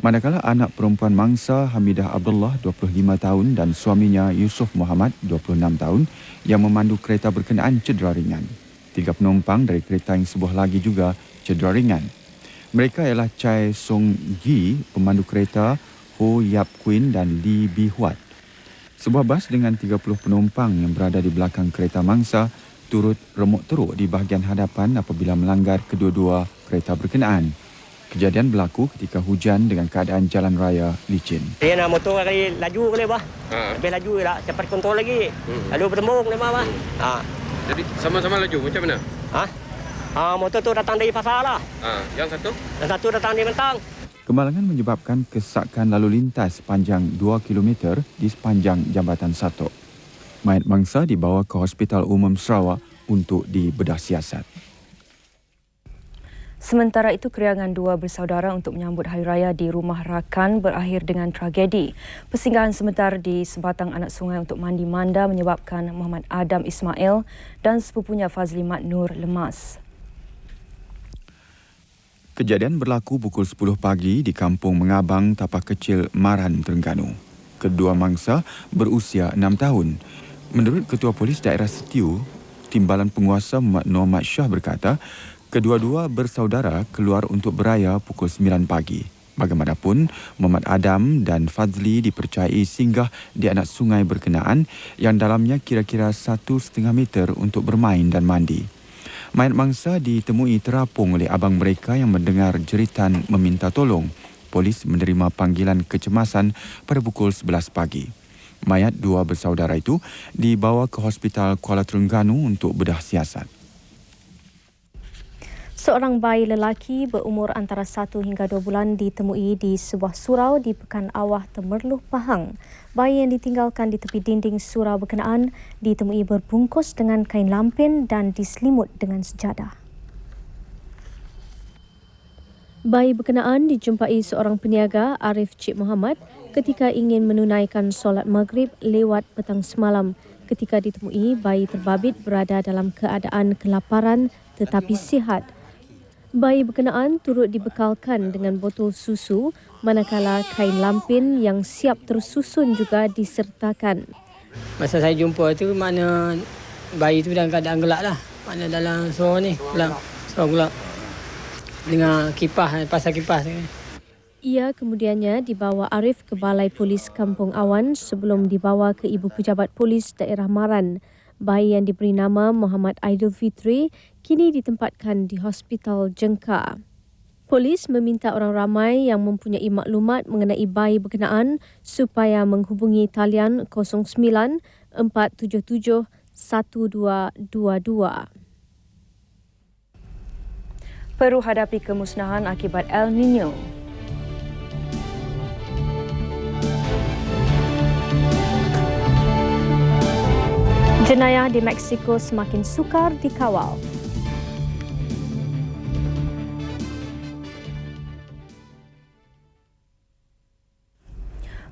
Manakala anak perempuan mangsa Hamidah Abdullah, 25 tahun dan suaminya Yusuf Muhammad, 26 tahun yang memandu kereta berkenaan cedera ringan. 3 penumpang dari kereta yang sebuah lagi juga cedera ringan. Mereka ialah Chai Song Gi, pemandu kereta, Ho Yap Queen dan Lee Bi Huat. Sebuah bas dengan 30 penumpang yang berada di belakang kereta mangsa turut remuk teruk di bahagian hadapan apabila melanggar kedua-dua kereta berkenaan. Kejadian berlaku ketika hujan dengan keadaan jalan raya licin. Dia nak motor kali laju boleh bah. Lebih laju tak cepat kontrol lagi. Lalu bertembung dia bah. Jadi sama-sama laju macam mana? Motor tu datang dari pasar lah. Yang satu? Yang satu datang dari Mentang. Kemalangan menyebabkan kesakan lalu lintas sepanjang 2 km di sepanjang Jambatan Satok. Mayat mangsa dibawa ke Hospital Umum Sarawak untuk dibedah siasat. Sementara itu, keriangan dua bersaudara untuk menyambut Hari Raya di Rumah Rakan berakhir dengan tragedi. Persinggahan sebentar di sebatang anak sungai untuk mandi manda menyebabkan Muhammad Adam Ismail dan sepupunya Fazli Mat Nur lemas. Kejadian berlaku pukul 10 pagi di Kampung Mengabang, Tapak Kecil, Maran, Terengganu. Kedua mangsa berusia 6 tahun. Menurut Ketua Polis Daerah Setiu, Timbalan Penguasa Muhammad Noor Shah berkata, kedua-dua bersaudara keluar untuk beraya pukul 9 pagi. Bagaimanapun, Muhammad Adam dan Fazli dipercayai singgah di anak sungai berkenaan yang dalamnya kira-kira 1,5 meter untuk bermain dan mandi. Mayat mangsa ditemui terapung oleh abang mereka yang mendengar jeritan meminta tolong. Polis menerima panggilan kecemasan pada pukul 11 pagi. Mayat dua bersaudara itu dibawa ke Hospital Kuala Terengganu untuk bedah siasat. Seorang bayi lelaki berumur antara 1 hingga 2 bulan ditemui di sebuah surau di Pekan Awah, Temerloh, Pahang. Bayi yang ditinggalkan di tepi dinding surau berkenaan ditemui berbungkus dengan kain lampin dan diselimut dengan sejadah. Bayi berkenaan dijumpai seorang peniaga, Arif Cik Muhammad, ketika ingin menunaikan solat maghrib lewat petang semalam. Ketika ditemui, bayi terbabit berada dalam keadaan kelaparan tetapi sihat. Bayi berkenaan turut dibekalkan dengan botol susu, manakala kain lampin yang siap tersusun juga disertakan. Masa saya jumpa tu, mana bayi tu dalam keadaan gelap lah. Mana dalam surau ni, surau gelap. Dengan kipas, pasal kipas. Ia kemudiannya dibawa Arif ke Balai Polis Kampung Awan sebelum dibawa ke Ibu Pejabat Polis Daerah Maran. Bayi yang diberi nama Muhammad Aidil Fitri kini ditempatkan di Hospital Jengka. Polis meminta orang ramai yang mempunyai maklumat mengenai bayi berkenaan supaya menghubungi talian 09 477 1222. Peru hadapi kemusnahan akibat El Nino. Jenayah di Mexico semakin sukar dikawal.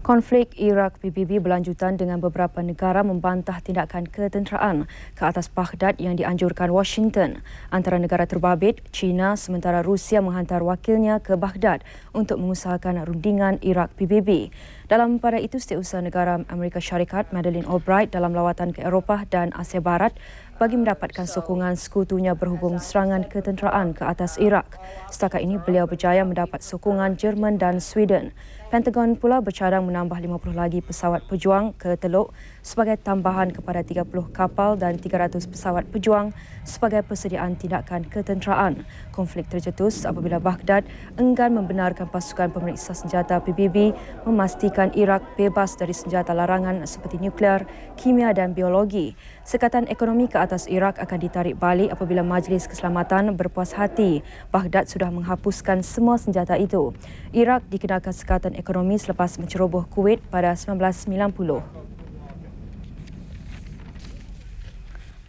Konflik Iraq PBB berlanjutan dengan beberapa negara membantah tindakan ketenteraan ke atas Baghdad yang dianjurkan Washington. Antara negara terbabit, China, sementara Rusia menghantar wakilnya ke Baghdad untuk mengusahakan rundingan Iraq PBB. Dalam pada itu, Setiausaha Negara Amerika Syarikat Madeleine Albright dalam lawatan ke Eropah dan Asia Barat bagi mendapatkan sokongan sekutunya berhubung serangan ketenteraan ke atas Iraq. Setakat ini, beliau berjaya mendapat sokongan Jerman dan Sweden. Pentagon pula bercadang menambah 50 lagi pesawat pejuang ke Teluk sebagai tambahan kepada 30 kapal dan 300 pesawat pejuang sebagai persediaan tindakan ketenteraan. Konflik tercetus apabila Baghdad enggan membenarkan pasukan pemeriksa senjata PBB memastikan Iraq bebas dari senjata larangan seperti nuklear, kimia dan biologi. Sekatan ekonomi ke atas Iraq akan ditarik balik apabila Majlis Keselamatan berpuas hati Baghdad sudah menghapuskan semua senjata itu. Iraq dikenakan sekatan ekonomi selepas menceroboh Kuwait pada 1990.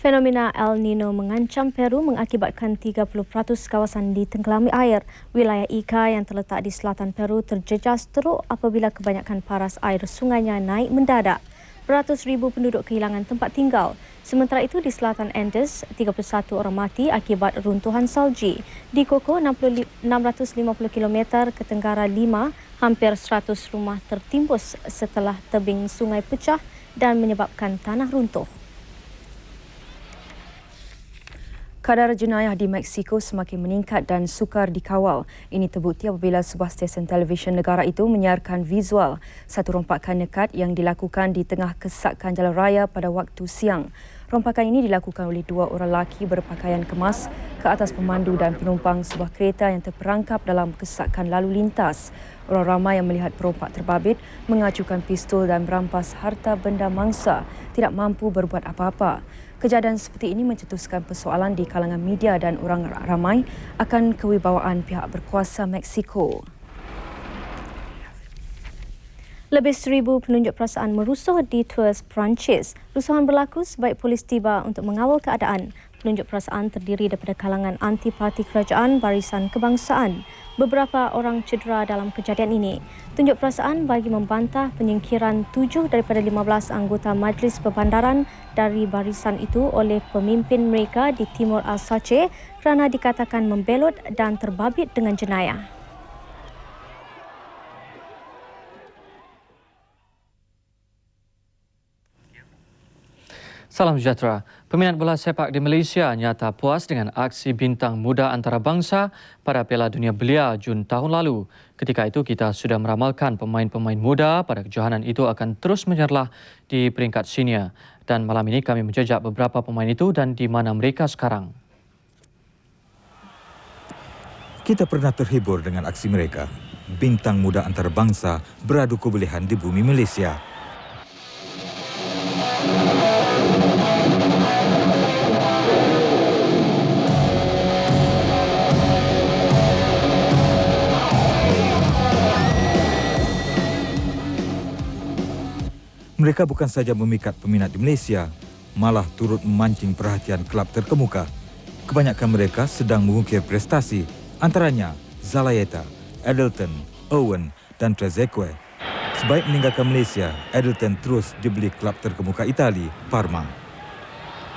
Fenomena El Nino mengancam Peru mengakibatkan 30% kawasan ditenggelami air. Wilayah Ica yang terletak di selatan Peru terjejas teruk apabila kebanyakan paras air sungainya naik mendadak. Beratus ribu penduduk kehilangan tempat tinggal. Sementara itu di selatan Andes, 31 orang mati akibat runtuhan salji. Di Koko, 650 km ke tenggara Lima, hampir 100 rumah tertimbus setelah tebing sungai pecah dan menyebabkan tanah runtuh. Kadar jenayah di Mexico semakin meningkat dan sukar dikawal. Ini terbukti apabila sebuah stesen televisyen negara itu menyiarkan visual satu rompakan nekat yang dilakukan di tengah kesakan jalan raya pada waktu siang. Rompakan ini dilakukan oleh dua orang lelaki berpakaian kemas ke atas pemandu dan penumpang sebuah kereta yang terperangkap dalam kesakan lalu lintas. Orang ramai yang melihat perompak terbabit mengacukan pistol dan merampas harta benda mangsa, tidak mampu berbuat apa-apa. Kejadian seperti ini mencetuskan persoalan di kalangan media dan orang ramai akan kewibawaan pihak berkuasa Mexico. Lebih 1,000 penunjuk perasaan merusuh di Tours, Perancis. Rusuhan berlaku sebaik polis tiba untuk mengawal keadaan. Penunjuk perasaan terdiri daripada kalangan anti-parti kerajaan Barisan Kebangsaan. Beberapa orang cedera dalam kejadian ini. Tunjuk perasaan bagi membantah penyingkiran 7 daripada 15 anggota Majlis Perbandaran dari barisan itu oleh pemimpin mereka di Timur Alsace kerana dikatakan membelot dan terbabit dengan jenayah. Salam sejahtera. Peminat bola sepak di Malaysia nyata puas dengan aksi bintang muda antarabangsa pada Piala Dunia Belia Jun tahun lalu. Ketika itu kita sudah meramalkan pemain-pemain muda pada kejohanan itu akan terus menyerlah di peringkat senior. Dan malam ini kami menjejak beberapa pemain itu dan di mana mereka sekarang. Kita pernah terhibur dengan aksi mereka. Bintang muda antarabangsa beradu kebolehan di bumi Malaysia. Mereka bukan saja memikat peminat di Malaysia, malah turut memancing perhatian kelab terkemuka. Kebanyakan mereka sedang mengukir prestasi, antaranya Zalaeta, Edelton, Owen dan Trezeguet. Sebaik meninggalkan Malaysia, Edelton terus dibeli kelab terkemuka Itali, Parma.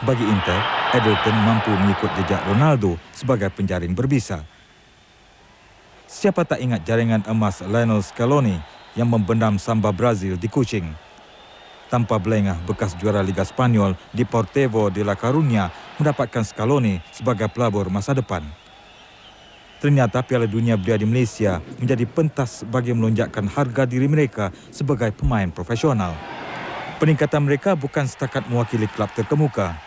Bagi Inter, Edelton mampu mengikut jejak Ronaldo sebagai penjaring berbisa. Siapa tak ingat jaringan emas Lionel Scaloni yang membendam Samba Brazil di Kuching? Tanpa belengah, bekas juara Liga Spanyol di Deportivo de la Coruña mendapatkan Scaloni sebagai pelabur masa depan. Ternyata Piala Dunia Belia di Malaysia menjadi pentas bagi melonjakkan harga diri mereka sebagai pemain profesional. Peningkatan mereka bukan setakat mewakili kelab terkemuka.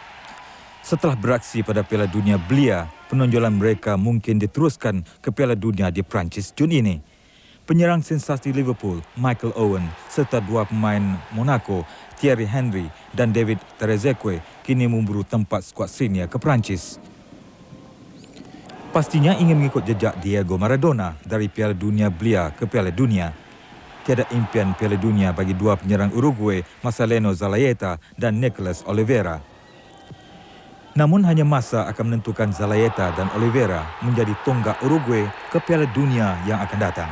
Setelah beraksi pada Piala Dunia Belia, penonjolan mereka mungkin diteruskan ke Piala Dunia di Perancis Jun ini. Penyerang sensasi Liverpool, Michael Owen, serta dua pemain Monaco, Thierry Henry dan David Trezeguet kini memburu tempat skuad senior ke Perancis. Pastinya ingin mengikut jejak Diego Maradona dari Piala Dunia Belia ke Piala Dunia. Tiada impian Piala Dunia bagi dua penyerang Uruguay, Marcelino Zalaeta dan Nicolas Oliveira. Namun hanya masa akan menentukan Zalaeta dan Oliveira menjadi tonggak Uruguay ke Piala Dunia yang akan datang.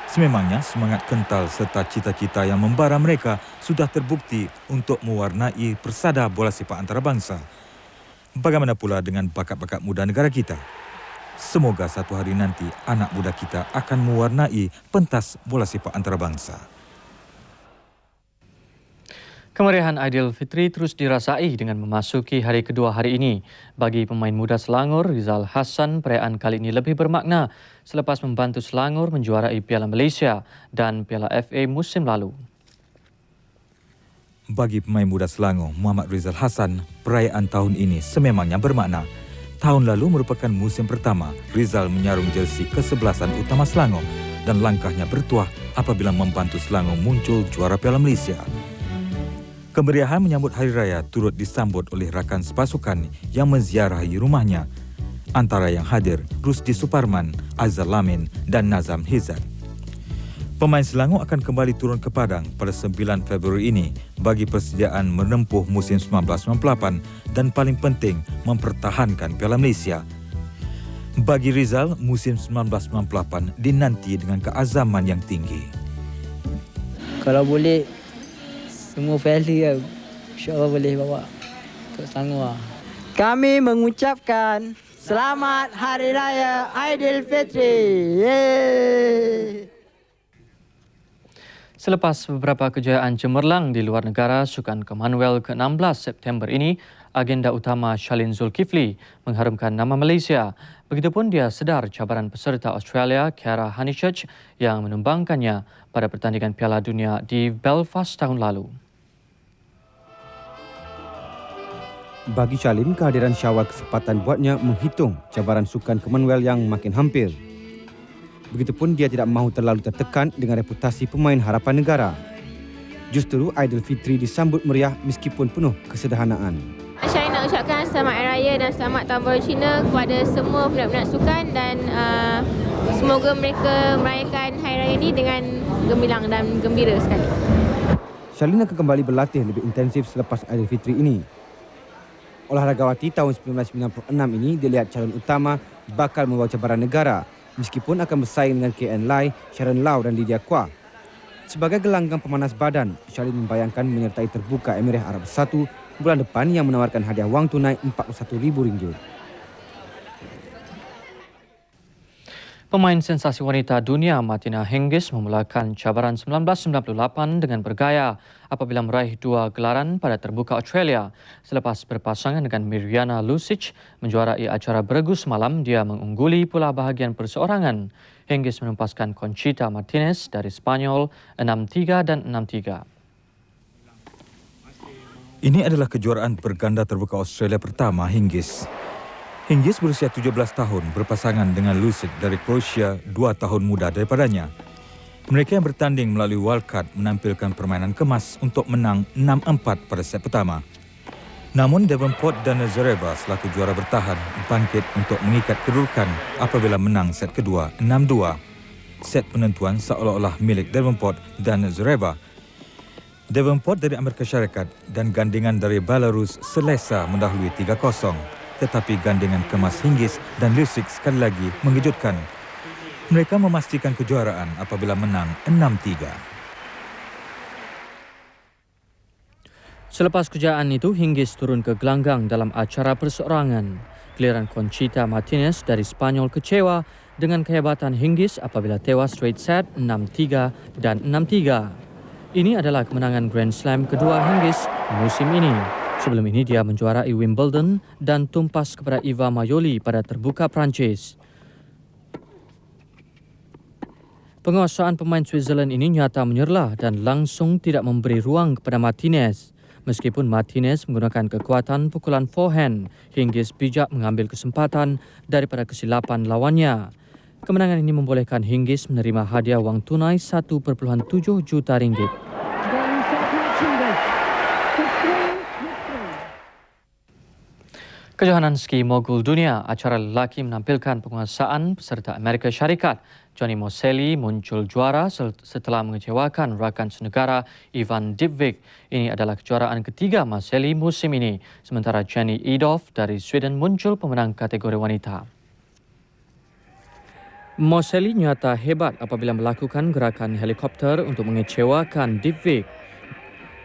Sememangnya semangat kental serta cita-cita yang membara mereka sudah terbukti untuk mewarnai persada bola sepak antarabangsa. Bagaimana pula dengan bakat-bakat muda negara kita? Semoga satu hari nanti anak muda kita akan mewarnai pentas bola sepak antarabangsa. Kemeriahan Aidilfitri terus dirasai dengan memasuki hari kedua hari ini. Bagi pemain muda Selangor, Rizal Hassan, perayaan kali ini lebih bermakna selepas membantu Selangor menjuarai Piala Malaysia dan Piala FA musim lalu. Bagi pemain muda Selangor, Muhammad Rizal Hassan, perayaan tahun ini sememangnya bermakna. Tahun lalu merupakan musim pertama Rizal menyarung jersey ke-11 utama Selangor dan langkahnya bertuah apabila membantu Selangor muncul juara Piala Malaysia. Kemeriahan menyambut Hari Raya turut disambut oleh rakan sepasukan yang menziarahi rumahnya. Antara yang hadir, Rusdi Suparman, Azhar Lamin dan Nazam Hizat. Pemain Selangor akan kembali turun ke Padang pada 9 Februari ini bagi persediaan menempuh musim 1998 dan paling penting mempertahankan Piala Malaysia. Bagi Rizal, musim 1998 dinanti dengan keazaman yang tinggi. Kalau boleh, semua family kan, insya-Allah boleh bawa ke Selangor. Kami mengucapkan selamat Hari Raya Aidilfitri. Yeay! Selepas beberapa kejayaan cemerlang di luar negara, Sukan Commonwealth ke-16 September ini, agenda utama Shalin Zulkifli mengharumkan nama Malaysia. Begitupun dia sedar cabaran peserta Australia, Kiara Honeychurch, yang menumbangkannya pada pertandingan Piala Dunia di Belfast tahun lalu. Bagi Shalin, kehadiran Syawal kesempatan buatnya menghitung cabaran Sukan Commonwealth yang makin hampir. Begitupun dia tidak mahu terlalu tertekan dengan reputasi pemain harapan negara. Justru Aidilfitri disambut meriah meskipun penuh kesederhanaan. Saya nak ucapkan selamat Hari Raya dan selamat Tahun Baru Cina kepada semua peminat-peminat sukan dan semoga mereka merayakan Hari Raya ini dengan gemilang dan gembira sekali. Charlene akan kembali berlatih lebih intensif selepas Aidilfitri ini. Olahragawati tahun 1996 ini dilihat calon utama bakal membawa cabaran negara meskipun akan bersaing dengan KN Lai, Sharon Lau dan Lydia Kwa. Sebagai gelanggang pemanas badan, Charlene membayangkan menyertai terbuka Emirat Arab Bersatu bulan depan yang menawarkan hadiah wang tunai RM41,000. Pemain sensasi wanita dunia Martina Hingis memulakan cabaran 1998 dengan bergaya apabila meraih 2 gelaran pada terbuka Australia. Selepas berpasangan dengan Mirjana Lucic menjuarai acara beregu semalam, dia mengungguli pula bahagian perseorangan. Hingis menempaskan Conchita Martinez dari Spanyol 6-3 dan 6-3. Ini adalah kejuaraan berganda terbuka Australia pertama Hingis. Hingis berusia 17 tahun berpasangan dengan Lucic dari Croatia 2 tahun muda daripadanya. Mereka yang bertanding melalui wildcard menampilkan permainan kemas untuk menang 6-4 pada set pertama. Namun Davenport dan Nazareva selaku juara bertahan bangkit untuk mengikat kedudukan apabila menang set kedua 6-2. Set penentuan seolah-olah milik Davenport dan Nazareva. Davenport dari Amerika Syarikat dan gandingan dari Belarus selesa mendahului 3-0. Tetapi gandingan kemas Hingis dan Lucic sekali lagi mengejutkan. Mereka memastikan kejuaraan apabila menang 6-3. Selepas kejayaan itu, Hingis turun ke gelanggang dalam acara perseorangan. Giliran Conchita Martinez dari Spanyol kecewa dengan kehebatan Hingis apabila tewas straight set 6-3 dan 6-3. Ini adalah kemenangan Grand Slam kedua Hingis musim ini. Sebelum ini dia menjuarai Wimbledon dan tumpas kepada Eva Mayoli pada terbuka Perancis. Penguasaan pemain Switzerland ini nyata menyerlah dan langsung tidak memberi ruang kepada Martinez. Meskipun Martinez menggunakan kekuatan pukulan forehand, Hingis bijak mengambil kesempatan daripada kesilapan lawannya. Kemenangan ini membolehkan Hingis menerima hadiah wang tunai 1.7 juta ringgit. Kejohanan ski mogul dunia, acara lelaki menampilkan penguasaan peserta Amerika Syarikat. Johnny Moseley muncul juara setelah mengecewakan rakan senegara Ivan Dibvik. Ini adalah kejuaraan ketiga Moseley musim ini. Sementara Jenny Edolf dari Sweden muncul pemenang kategori wanita. Moseley nyata hebat apabila melakukan gerakan helikopter untuk mengecewakan Dibvik.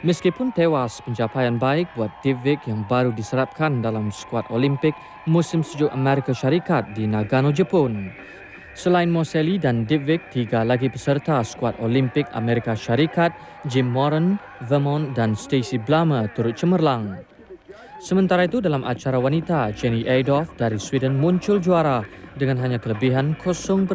Meskipun tewas, pencapaian baik buat Dibvik yang baru diserapkan dalam skuad Olimpik musim sejuk Amerika Syarikat di Nagano, Jepun. Selain Moseley dan Dibvik, 3 lagi peserta skuad Olimpik Amerika Syarikat, Jim Moran, Vermont dan Stacey Blammer turut cemerlang. Sementara itu dalam acara wanita, Jenny Edolf dari Sweden muncul juara dengan hanya kelebihan 0.05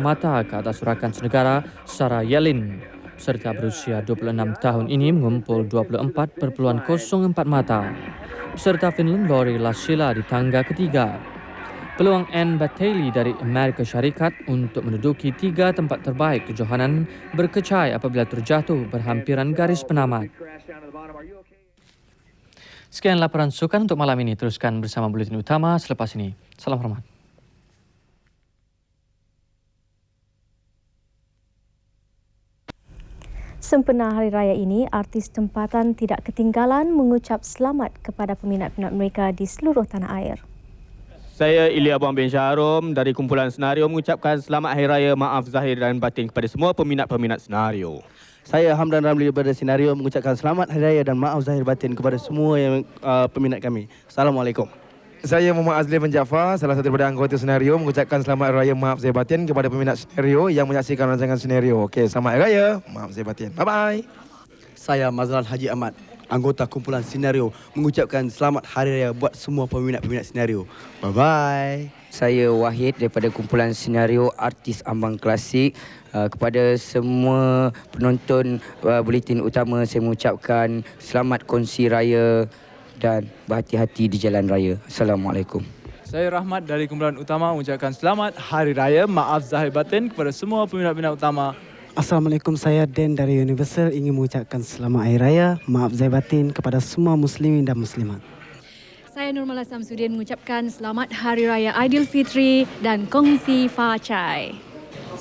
mata ke atas rakan senegara Sarah Yellin. Peserta berusia 26 tahun ini mengumpul 24.04 mata. Peserta Finland Lori Lassila di tangga ketiga. Peluang Anne Battaglia dari Amerika Syarikat untuk menduduki 3 tempat terbaik kejohanan berkecai apabila terjatuh berhampiran garis penamat. Sekian laporan sukan untuk malam ini. Teruskan bersama Buletin Utama selepas ini. Salam hormat. Sempena Hari Raya ini, artis tempatan tidak ketinggalan mengucap selamat kepada peminat-peminat mereka di seluruh tanah air. Saya Ilya Abang bin Syaharom dari kumpulan senario mengucapkan selamat Hari Raya, maaf zahir dan batin kepada semua peminat-peminat senario. Saya Hamdan Ramli daripada senario mengucapkan selamat Hari Raya dan maaf zahir batin kepada semua yang peminat kami. Assalamualaikum. Saya Muhammad Azli bin Jaafar, salah satu daripada anggota senario mengucapkan selamat Hari Raya, maaf zahir batin kepada peminat senario yang menyaksikan rancangan senario. Okey, selamat Hari Raya, maaf zahir batin. Bye-bye. Saya Mazlan Haji Ahmad, anggota kumpulan senario mengucapkan selamat Hari Raya buat semua peminat-peminat senario. Bye-bye. Saya Wahid daripada kumpulan senario artis ambang klasik. Kepada semua penonton Buletin Utama, saya mengucapkan selamat kongsi raya dan berhati-hati di jalan raya. Assalamualaikum. Saya Rahmat dari kumpulan utama mengucapkan selamat Hari Raya, maaf zahir batin kepada semua peminat-peminat utama. Assalamualaikum, saya Dan dari Universal ingin mengucapkan selamat Hari Raya, maaf zahir batin kepada semua muslimin dan muslimat. Saya Nurmala Samsudin mengucapkan selamat Hari Raya Aidilfitri dan kongsi Fa Chai.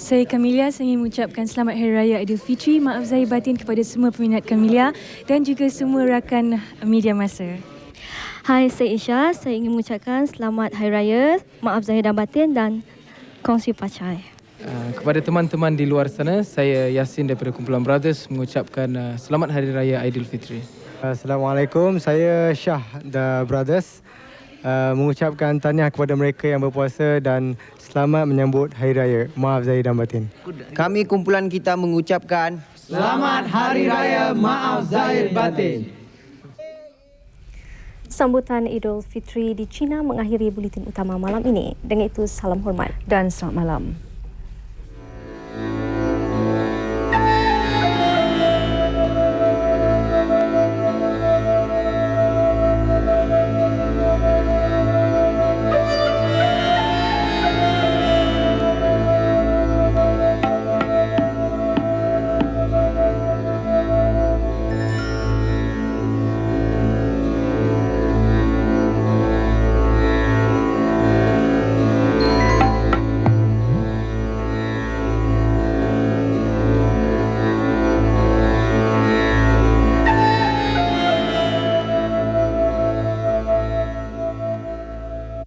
Saya Kamilia, saya ingin mengucapkan Selamat Hari Raya Aidilfitri. Maaf zahir batin kepada semua peminat Kamilia dan juga semua rakan media masa. Hai, saya Isha. Saya ingin mengucapkan Selamat Hari Raya, maaf zahir dan batin dan kongsi pacai. Kepada teman-teman di luar sana, saya Yasin daripada Kumpulan Brothers mengucapkan Selamat Hari Raya Aidilfitri. Assalamualaikum, saya Syah The Brothers. Mengucapkan tahniah kepada mereka yang berpuasa dan selamat menyambut Hari Raya. Maaf zahir dan batin. Kami kumpulan kita mengucapkan Selamat Hari Raya Maaf Zahir Batin. Sambutan Idul Fitri di China mengakhiri buletin utama malam ini. Dengan itu, salam hormat dan selamat malam.